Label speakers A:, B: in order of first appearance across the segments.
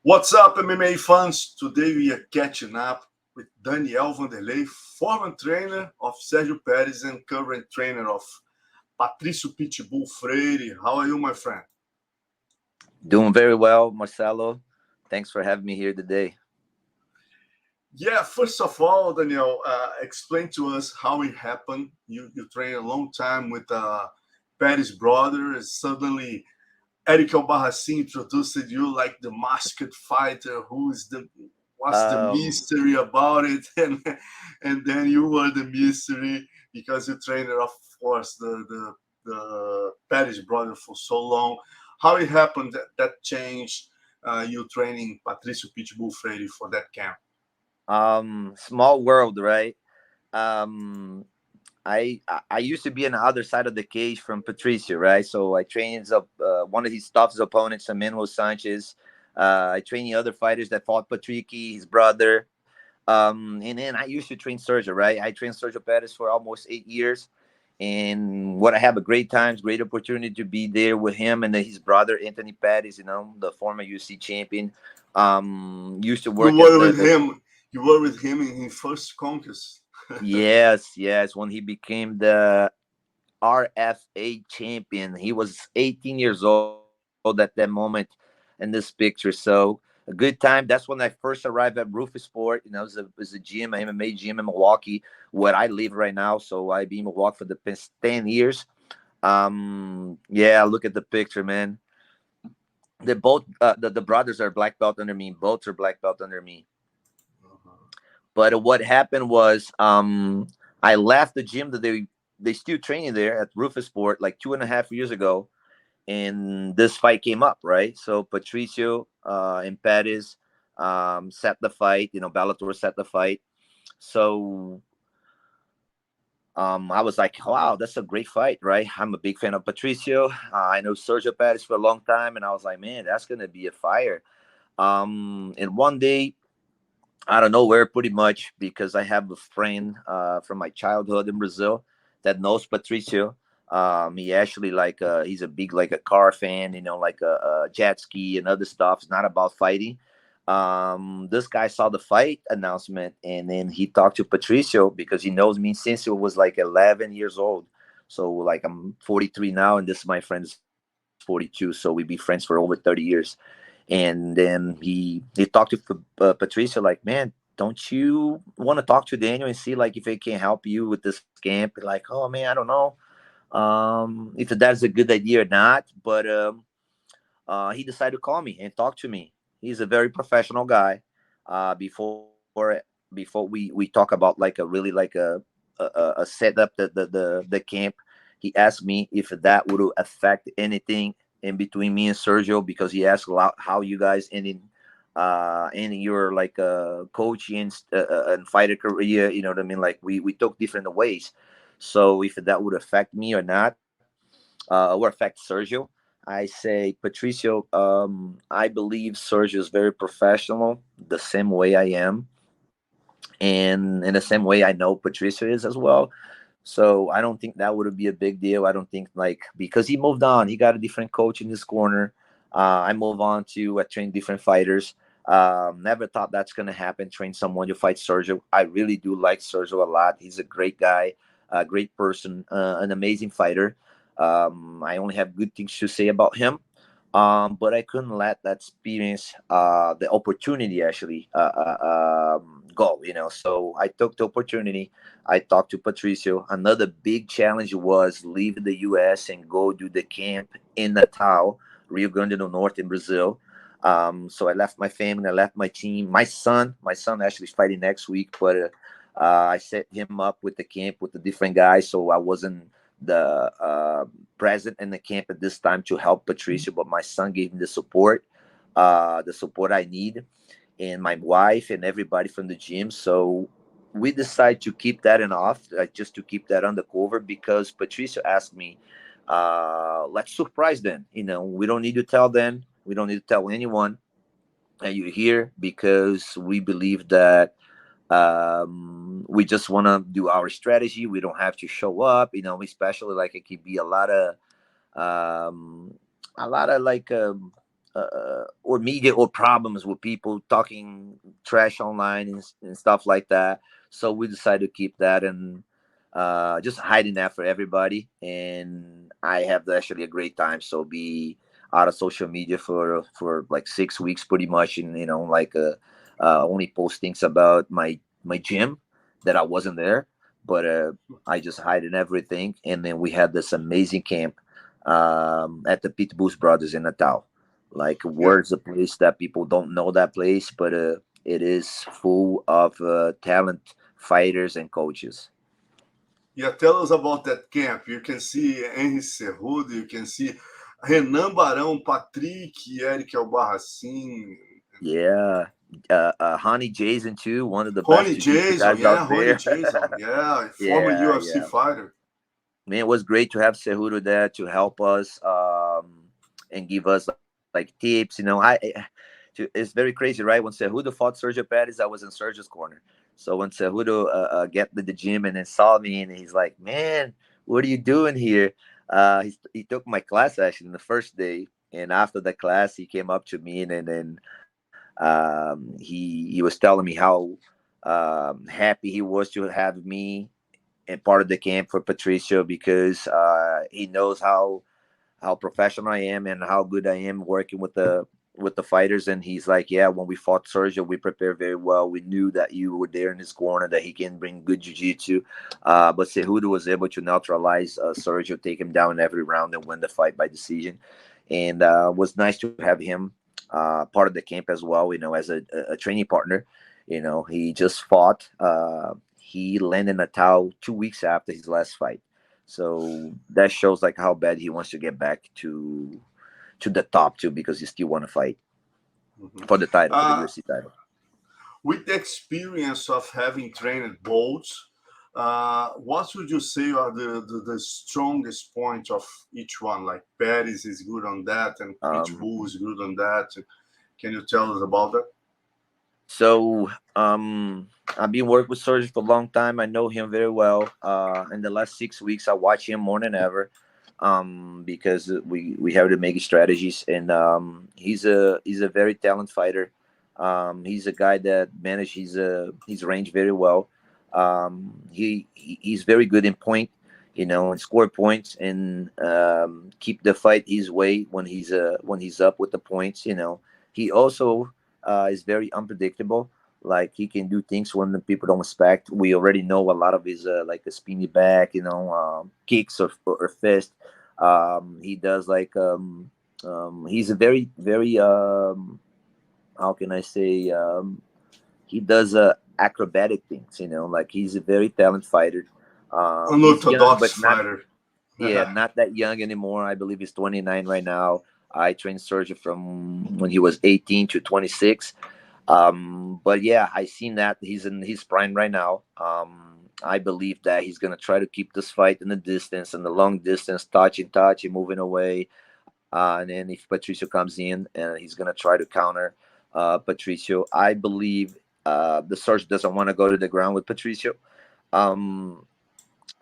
A: What's up, MMA fans? Today we are catching up with Daniel Wanderley, former trainer of Sergio Pettis and current trainer of Patricio Pitbull Freire. How are you, my friend?
B: Doing very well, Marcelo. Thanks for having me here today.
A: Yeah, first of all, Daniel, explain to us how it happened. You trained a long time with Pettis' brother, and suddenly Eric Albarracin introduced you like the masked fighter. What's the
B: Um,
A: mystery about it? And then you were the mystery because you trained, of course, the Pettis brother for so long. How it happened that changed you training Patricio Pitbull Freire for that camp?
B: Small world, right? Um, I used to be on the other side of the cage from Patricio, right? So I trained one of his toughest opponents, Emmanuel Sanchez. I trained the other fighters that fought Patricky, his brother. And then I used to train Sergio, right? I trained Sergio Pettis for almost 8 years. And what I have a great times, great opportunity to be there with him and then his brother Anthony Pettis, the former UC champion. Used to
A: You
B: work at
A: were
B: the
A: with
B: the
A: him. You were with him in his first conquest.
B: yes, when he became the RFA champion. He was 18 years old at that moment in this picture. So a good time. That's when I first arrived at RufusSport. It was a gym, an MMA gym in Milwaukee, where I live right now. So I be in Milwaukee for the past 10 years. Yeah, look at the picture, man. They both the brothers are black belt under me. Both are black belt under me. But what happened was I left the gym that they still training there at RufusSport like 2.5 years ago, and this fight came up, right? So Patricio and Pettis set the fight. Bellator set the fight. So I was like, wow, that's a great fight, right? I'm a big fan of Patricio. I know Sergio Pettis for a long time, and I was like, man, that's gonna be a fire. And one day, out of nowhere, pretty much, because I have a friend from my childhood in Brazil that knows Patricio. He actually he's a big like a car fan, like a jet ski and other stuff. It's not about fighting. This guy saw the fight announcement and then he talked to Patricio because he knows me since he was like 11 years old. So like I'm 43 now, and this is my friend's 42. So we be friends for over 30 years. And then he talked to Patricia like, man, don't you want to talk to Daniel and see like if it can help you with this camp? Like, oh man, I don't know if that's a good idea or not. But he decided to call me and talk to me. He's a very professional guy. Before we talk about like a really like a setup the camp, he asked me if that would affect anything in between me and Sergio, because he asked a lot how you guys in your like coaching and fighter career. You know what I mean? Like we took different ways. So if that would affect me or not, or affect Sergio, I say Patricio. I believe Sergio is very professional, the same way I am, and in the same way I know Patricio is as well. So I don't think that would be a big deal. I don't think like because he moved on, he got a different coach in his corner. I move on to train different fighters. Never thought that's gonna happen. Train someone to fight Sergio. I really do like Sergio a lot. He's a great guy, a great person, an amazing fighter. I only have good things to say about him. But I couldn't let that experience, the opportunity actually, go. So I took the opportunity. I talked to Patricio. Another big challenge was leave the U.S. and go do the camp in Natal, Rio Grande do Norte in Brazil. So I left my family, I left my team. My son actually is fighting next week, but I set him up with the camp with the different guys, so I wasn't the present in the camp at this time to help Patricio. But my son gave me the support I need, and my wife and everybody from the gym. So we decided to keep that in off, just to keep that undercover, because Patricio asked me, let's surprise them. We don't need to tell them. We don't need to tell anyone that you're here, because we believe that we just want to do our strategy. We don't have to show up, especially like it could be um, a lot of like or media or problems with people talking trash online and stuff like that. So we decided to keep that and just hiding that for everybody. And I have actually a great time. So be out of social media for like 6 weeks, pretty much, and like only post things about my gym that I wasn't there, but I just hide in everything. And then we had this amazing camp at the Pitbull brothers in Natal. Like,
A: Yeah.
B: where's a place that people don't know that place, but it is full of talent fighters and coaches.
A: Yeah, tell us about that camp. You can see Henry Cerrudo, you can see Renan Barão, Patrick, Eric Albarracin,
B: Yeah, Honey Jason too, one of the best
A: Ronnie
B: jiu-jitsu
A: Jason.
B: guys
A: Yeah,
B: out
A: Ronnie
B: there.
A: Jason. Yeah, former
B: Yeah,
A: UFC
B: yeah.
A: fighter.
B: Man, it was great to have Cejudo there to help us and give us like tips. It's very crazy, right? When Cejudo fought Sergio Pettis, I was in Sergio's corner. So when Cejudo get to the gym and then saw me, and he's like, "Man, what are you doing here?" He took my class actually in the first day, and after the class, he came up to me and then he was telling me how happy he was to have me and part of the camp for Patricio because he knows how professional I am and how good I am working with the fighters. And he's like, yeah, when we fought Sergio, we prepared very well. We knew that you were there in his corner, that he can bring good jiu-jitsu. But Cejudo was able to neutralize Sergio, take him down every round and win the fight by decision. And was nice to have him part of the camp as well, as a training partner. He just fought. He landed Natal 2 weeks after his last fight. So that shows like how bad he wants to get back to the top too, because he still want to fight
A: Mhm.
B: for the title, for the
A: Uh,
B: UFC title.
A: with the experience of having trained both, what would you say are the strongest points of each one? Like Paris is good on that, and
B: Um,
A: Pitbull is good on that. Can you tell us about that?
B: so I've been working with Sergio for a long time. I know him very well. In the last 6 weeks, I watch him more than ever because we have to make strategies, and he's a very talented fighter. He's a guy that managed his range very well. He's very good in point, and score points and keep the fight his way when he's up with the points. He also is very unpredictable. Like, he can do things when the people don't expect. We already know a lot of his like a spinny back, kicks or fist. He does like he's a very very how can I say he does acrobatic things. Like, he's a very talented fighter. He's young,
A: Unorthodox
B: but not
A: fighter.
B: yeah, not that young anymore. I believe he's 29 right now. I trained Sergio from when he was 18 to 26. But yeah, I seen that he's in his prime right now. I believe that he's gonna try to keep this fight in the distance, in the long distance, touching, moving away. And then if Patricio comes in, and he's gonna try to counter Patricio, I believe the Sergio doesn't want to go to the ground with Patricio. Um,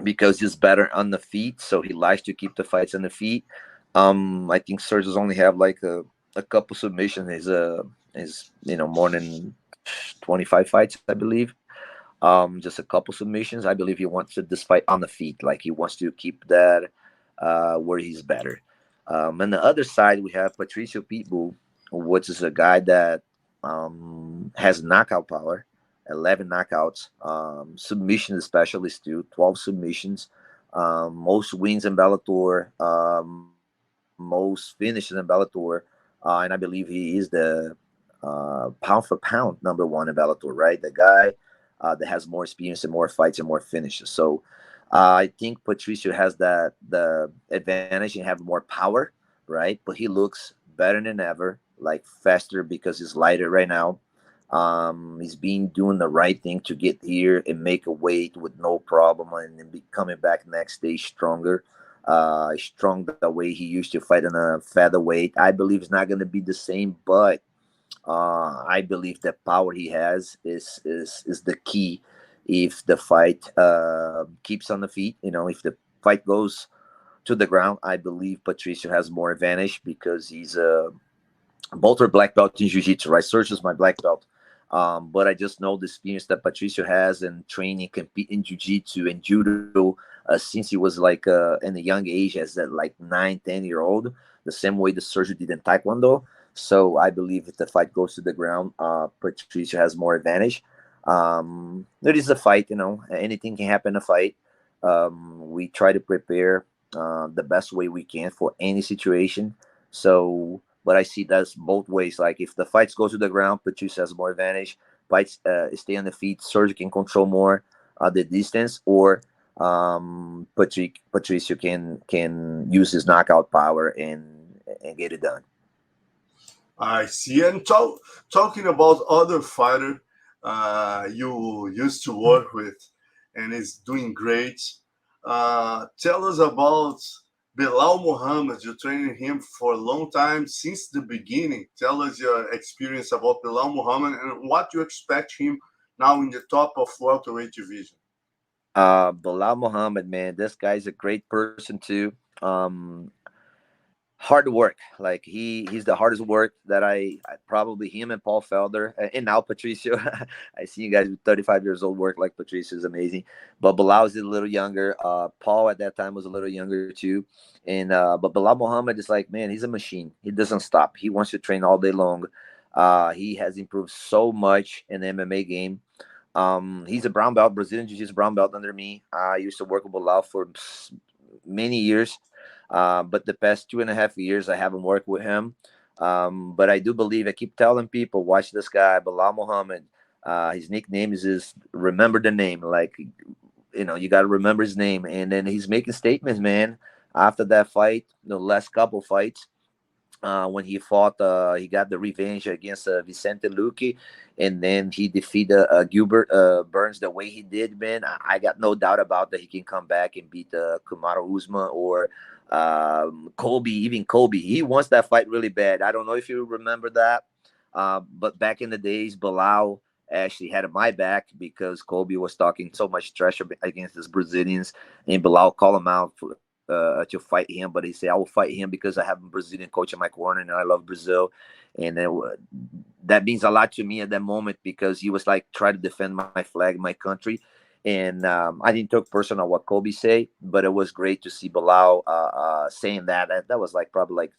B: because he's better on the feet, so he likes to keep the fights on the feet. I think Sergio's only have like a couple submissions. Is more than 25 fights, I believe. Just a couple submissions. I believe he wants to this fight on the feet, like he wants to keep that where he's better. On the other side, we have Patricio Pitbull, which is a guy that has knockout power, 11 knockouts, submission specialist too, 12 submissions, most wins in Bellator, most finishes in Bellator, and I believe he is the pound for pound #1 in Bellator, right? The guy that has more experience and more fights and more finishes. So I think Patricio has the advantage and have more power, right? But he looks better than ever, like faster because he's lighter right now. He's been doing the right thing to get here and make a weight with no problem, and then be coming back next day stronger. Strong the way he used to fight in a featherweight. I believe it's not going to be the same, but I believe the power he has is the key. If the fight keeps on the feet, if the fight goes to the ground, I believe Patricio has more advantage because both are black belt in jiu-jitsu, right? Sergio's my black belt. But I just know the experience that Patricio has in training, compete in jiu-jitsu and judo since he was like in a young age, as that like 9, 10 year old, the same way the Sergio did in Taekwondo. So I believe if the fight goes to the ground, Patricio has more advantage. It is a fight, you know. Anything can happen in a fight. We try to prepare the best way we can for any situation. So, but I see that's both ways. Like if the fights go to the ground, Patricio has more advantage. Fights stay on the feet, Sergio can control more the distance, or Patricio can use his knockout power and get it done.
A: I see. And talking about other fighter you used to work with and is doing great. Tell us about Belal Muhammed. You're training him for a long time since the beginning. Tell us your experience about Belal Muhammed and what you expect him now in the top of welterweight division.
B: Belal Muhammed, man, this guy's a great person too. Um, Hard work. Like he's the hardest work that I probably him and Paul Felder and now Patricio. I see you guys with 35 years old work like Patricio is amazing. But Bilal is a little younger. Paul at that time was a little younger too. And but Bilal Muhammad is like, man, he's a machine. He doesn't stop. He wants to train all day long. He has improved so much in the MMA game. He's a brown belt, Brazilian Jiu-Jitsu brown belt under me. I used to work with Bilal for many years. But the past 2.5 years, I haven't worked with him. But I do believe, I keep telling people, watch this guy, Belal Muhammad. His nickname is remember the name. Like, you know, you got to remember his name. And then he's making statements, man. After that fight, the last couple fights, when he fought, he got the revenge against Vicente Luque, and then he defeated Gilbert Burns the way he did. Man, I got no doubt about that he can come back and beat Kamaru Usman or Kobe, even Kobe. He wants that fight really bad. I don't know if you remember that, but back in the days, Bilal actually had my back because Kobe was talking so much trash against these Brazilians, and Bilal called him out to fight him, but he said, I will fight him because I have a Brazilian coach in my corner and I love Brazil. And that means a lot to me at that moment because he was like trying to defend my flag, my country. And I didn't take personal what Kobe say, but it was great to see Bilal saying that. That was like probably like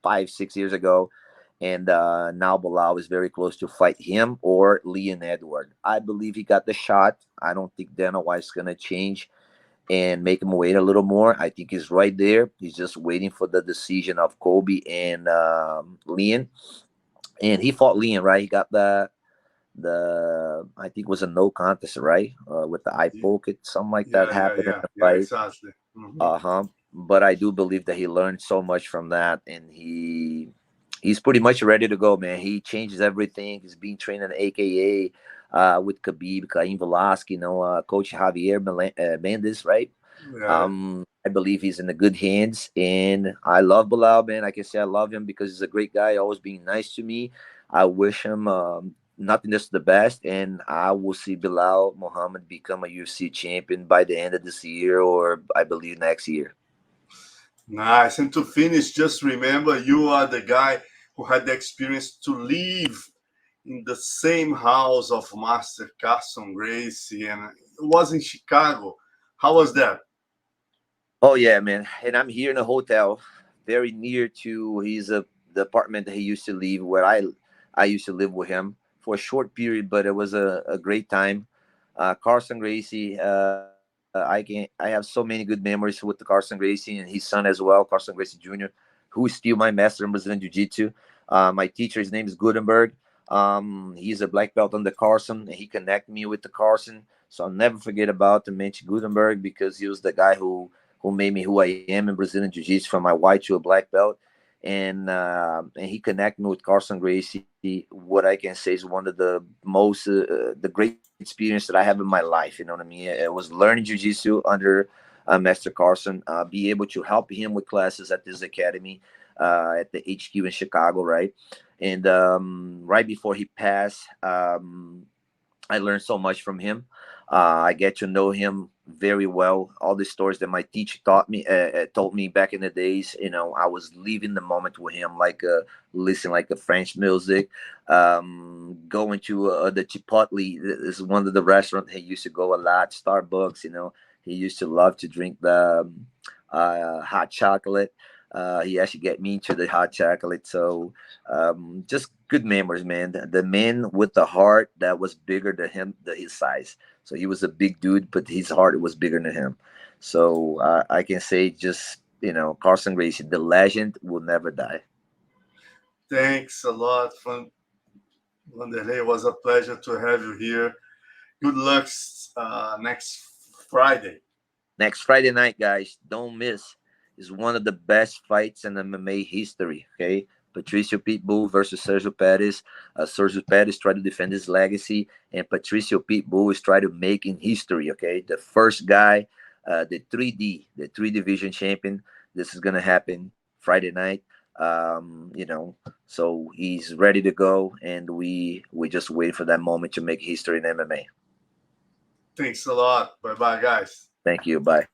B: 5, 6 years ago. And now Bilal is very close to fight him or Leon Edward. I believe he got the shot. I don't think Dana White's going to change and make him wait a little more. I think he's right there. He's just waiting for the decision of Kobe and Leon. And he fought Leon, right? He got the I think it was a no contest, right? With the eye poke, something like that happened in the
A: Yeah,
B: fight.
A: exactly. Hmm.
B: Uh-huh. But I do believe that he learned so much from that, and he's pretty much ready to go, man. He changes everything. He's being trained in AKA with Khabib, Cain Velasquez, Coach Javier Mendes, right?
A: Yeah.
B: I believe he's in the good hands, and I love Bilal, man. I can say I love him because he's a great guy, always being nice to me. I wish him nothing just the best, and I will see Bilal Muhammad become a UFC champion by the end of this year, or I believe next year.
A: Nice. And to finish, just remember you are the guy who had the experience to live in the same house of Master Carson Gracie, and it was in Chicago. How was that?
B: Oh yeah, man. And I'm here in a hotel, very near to the apartment that he used to live, where I used to live with him for a short period, but it was a great time. Carson Gracie, I have so many good memories with the Carson Gracie and his son as well, Carson Gracie Jr., who is still my master in Brazilian Jiu-Jitsu. My teacher, his name is Gutenberg. He's a black belt on the Carson, and he connected me with the Carson. So I'll never forget about to mention Gutenberg because he was the guy who made me who I am in Brazilian Jiu-Jitsu from my white to a black belt. And he connected me with Carson Gracie. What I can say is one of the most the great experience that I have in my life. You know what I mean? It was learning Jiu-Jitsu under Master Carson, be able to help him with classes at this academy at the HQ in Chicago, right? And right before he passed, I learned so much from him. I get to know him very well. All the stories that my teacher told me back in the days. I was living the moment with him, like listening like a French music, going to the Chipotle. This is one of the restaurants he used to go a lot. Starbucks. He used to love to drink the hot chocolate. He actually get me into the hot chocolate. So just good memories, man. The man with the heart that was bigger than him, his size. So he was a big dude, but his heart was bigger than him. So I can say just, Carson Gracie, the legend will never die.
A: Thanks a lot, Wanderley. It was a pleasure to have you here. Good luck next Friday.
B: Next Friday night, guys, don't miss. Is one of the best fights in MMA history. Okay, Patricio Pitbull versus Sergio Pettis. Sergio Pettis tried to defend his legacy, and Patricio Pitbull is trying to make in history. Okay, the first guy, the three division champion. This is gonna happen Friday night. So he's ready to go, and we just wait for that moment to make history in MMA.
A: Thanks a lot. Bye bye, guys.
B: Thank you. Bye.